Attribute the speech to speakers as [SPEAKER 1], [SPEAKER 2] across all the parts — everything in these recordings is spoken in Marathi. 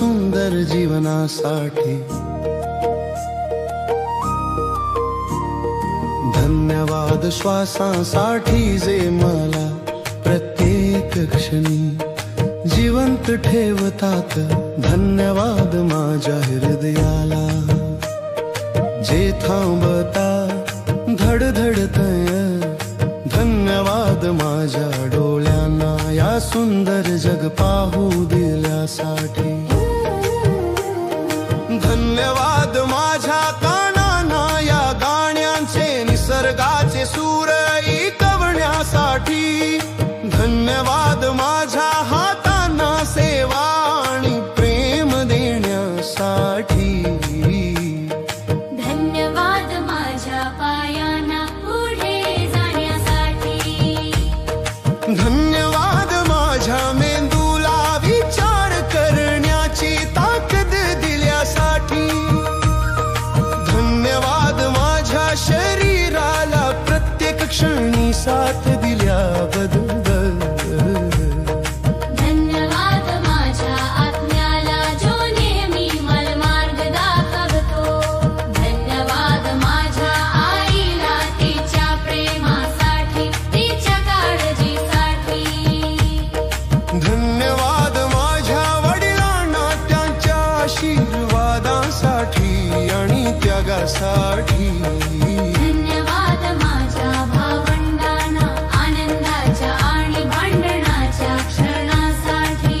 [SPEAKER 1] सुंदर जीवनासाठी। धन्यवाद श्वासांसाठी जे मला प्रत्येक क्षणी जिवंत ठेवतात। धन्यवाद माझ्या हृदयाला जे थांबता धडधडतय। धन्यवाद माझ्या डोळ्यांना या सुंदर जग पाहू दिल्यासाठी। धन्यवाद माझ्या कानांना या गाण्यांचे निसर्गाचे सूर ऐकवण्यासाठी। धन्यवाद माझ्या हातांना सेवा आणि प्रेम देण्यासाठी।
[SPEAKER 2] धन्यवाद माझ्या पायांना पुढे जाण्यासाठी।
[SPEAKER 1] धन्यवाद माझ्या मेंदूला विचार करण्याची ताकद दिल्यासाठी। धन्यवाद माझ्या शरीराला प्रत्येक क्षणी साथ दिल्याबद्दल।
[SPEAKER 2] धन्यवाद माझ्या आत्म्याला जो नेहमी मला मार्ग दाखवतो। धन्यवाद माझ्या आईला तिच्या प्रेमासाठी तिच्या काळजीसाठी।
[SPEAKER 1] धन्यवाद माझ्या वडिलांना त्यांच्या आशीर्वादासाठी आणि त्यागासाठी।
[SPEAKER 2] धन्यवाद माझ्या भावंडांना आनंदाच्या आणि भांडणाच्या क्षणासाठी।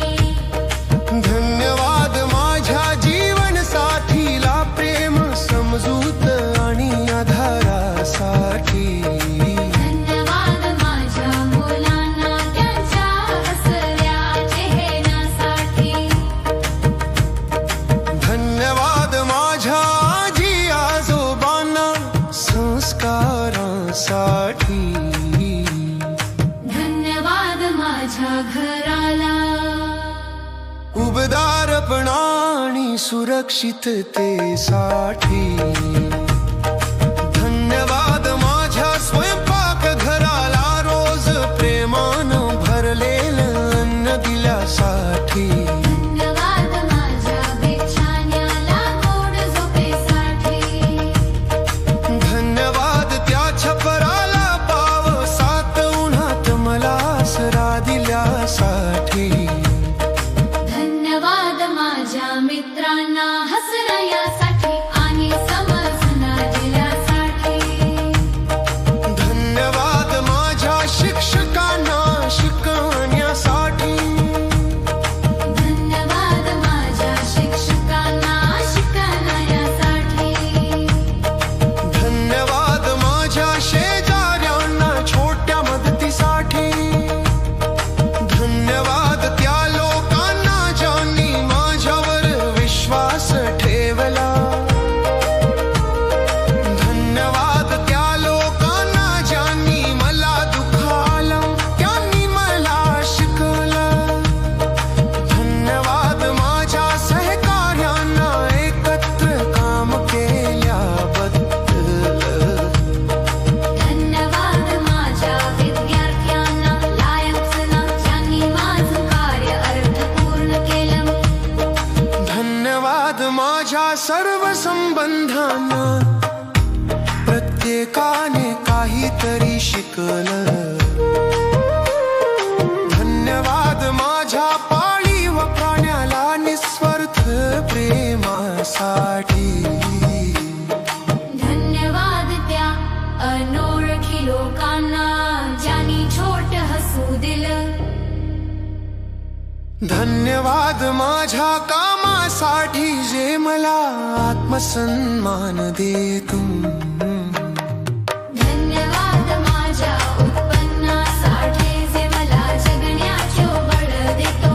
[SPEAKER 1] धन्यवाद माझ्या जीवनसाथीला प्रेम समजूत आणि आधारासाठी।
[SPEAKER 2] धन्यवाद माझ्या मुलांना त्यांच्या हसऱ्या चेहऱ्यासाठी।
[SPEAKER 1] धन्यवाद माझ्या आजी आजोबांना संस्कारांसाठी।
[SPEAKER 2] धन्यवाद माझ्या घराला
[SPEAKER 1] उबदारपणा आणि सुरक्षिततेसाठी। धन्यवाद माझ्या स्वयंपाकघराला रोज प्रेमानं भरलेलं अन्न दिल्यासाठी।
[SPEAKER 2] धन्यवाद माझ्या बिछाण्याला गोड झोपेसाठी।
[SPEAKER 1] धन्यवाद त्या छपराला पावसात उन्हात मला आसरा दिल्यासाठी।
[SPEAKER 2] धन्यवाद माझ्या मित्रांना हसण्यासाठी आणि समजणं दिल्यासाठी।
[SPEAKER 1] धन्यवाद माझ्या शिक्षकांना शिकवण्यासाठी।
[SPEAKER 2] धन्यवाद माझ्या शिक्षकांना शिकवण्यासाठी।
[SPEAKER 1] धन्यवाद माझ्या शेजाऱ्यांना छोट्या मदतीसाठी। धन्यवाद त्या लोकांना ज्यांनी माझ्यावर विश्वास ठेवला। धन्यवाद त्या लोकांना ज्यांनी मला दुखावलं, त्यांनी मला शिकवलं। धन्यवाद माझ्या सहकार्यांना एकत्र काम केल्याबद्दल।
[SPEAKER 2] धन्यवाद माझ्या विद्यार्थ्यांना लायकचं ज्यांनी माझं कार्य अर्थपूर्ण केलं।
[SPEAKER 1] धन्यवाद माझ्या सर्व संबंधांना प्रत्येकाने काहीतरी शिकलं। धन्यवाद माझ्या पाळीव प्राण्याला निस्वार्थ प्रेमासाठी।
[SPEAKER 2] धन्यवाद त्या अनोळखी लोकांना ज्यांनी छोट हसू दिलं।
[SPEAKER 1] धन्यवाद माझ्या कामासाठी जे मला आत्मसन्मान देतो।
[SPEAKER 2] धन्यवाद माझ्या उत्पन्नासाठी जे मला जगण्याचे बळ देतो।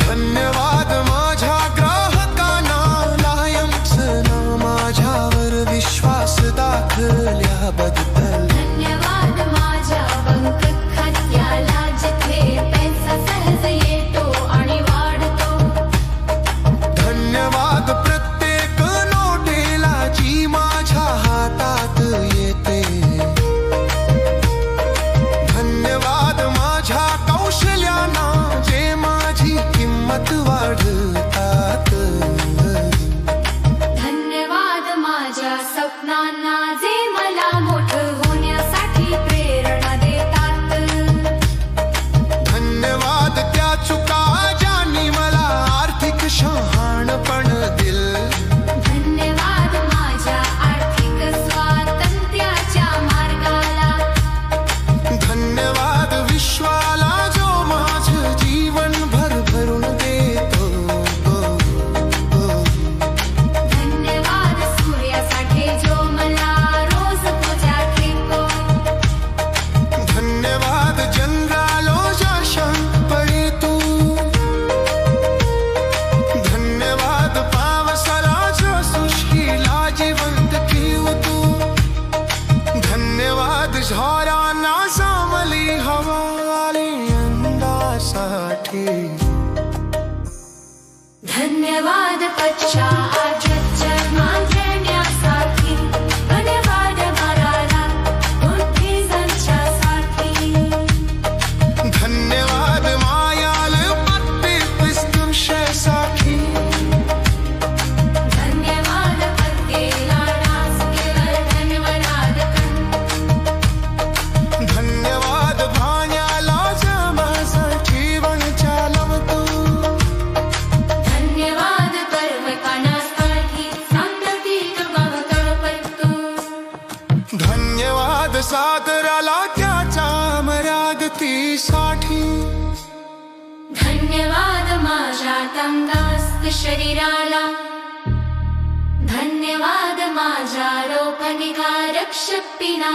[SPEAKER 1] धन्यवाद माझ्या ग्राहकांना लायन्सनं माझ्यावर विश्वास दाखवल्याबद्दल।
[SPEAKER 2] धन्यवाद माझ्या बँक खात्याला जिथे पैसा सहज येतो आणि वाढतो।
[SPEAKER 1] धन्यवाद प्रत्येक नोटेला
[SPEAKER 2] धन्यवाद पच्चा आजच्या मांजण्यासाठी धन्यवाद माराला बुद्धी संचासाठी
[SPEAKER 1] धन्यवाद मायाल पत्ते पुस्तुंशेसाठी
[SPEAKER 2] धन्यवाद पत्तेला नास केवळ धन्यवाद
[SPEAKER 1] धन्यवाद भाण्याला माझं जीवन चालवतो
[SPEAKER 2] धन्यवाद पर्वतानासाठी संतती गमग तळपतो
[SPEAKER 1] धन्यवाद सागराला त्याच्या मर्यादतीसाठी
[SPEAKER 2] धन्यवाद माझ्या तंगास्त शरीराला धन्यवाद माझ्या रोगनिवारक शक्तीला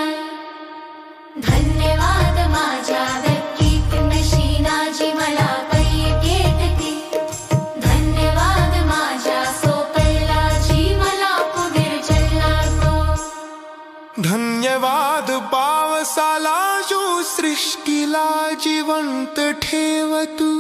[SPEAKER 2] धन्यवाद माझ्या व्यक्तीत नशीना जी मला पैकेटते धन्यवाद माझ्या सोपला जी मला पुनर्जन्मातो
[SPEAKER 1] धन्यवाद पावसाला जो सृष्टीला जिवंत ठेवतो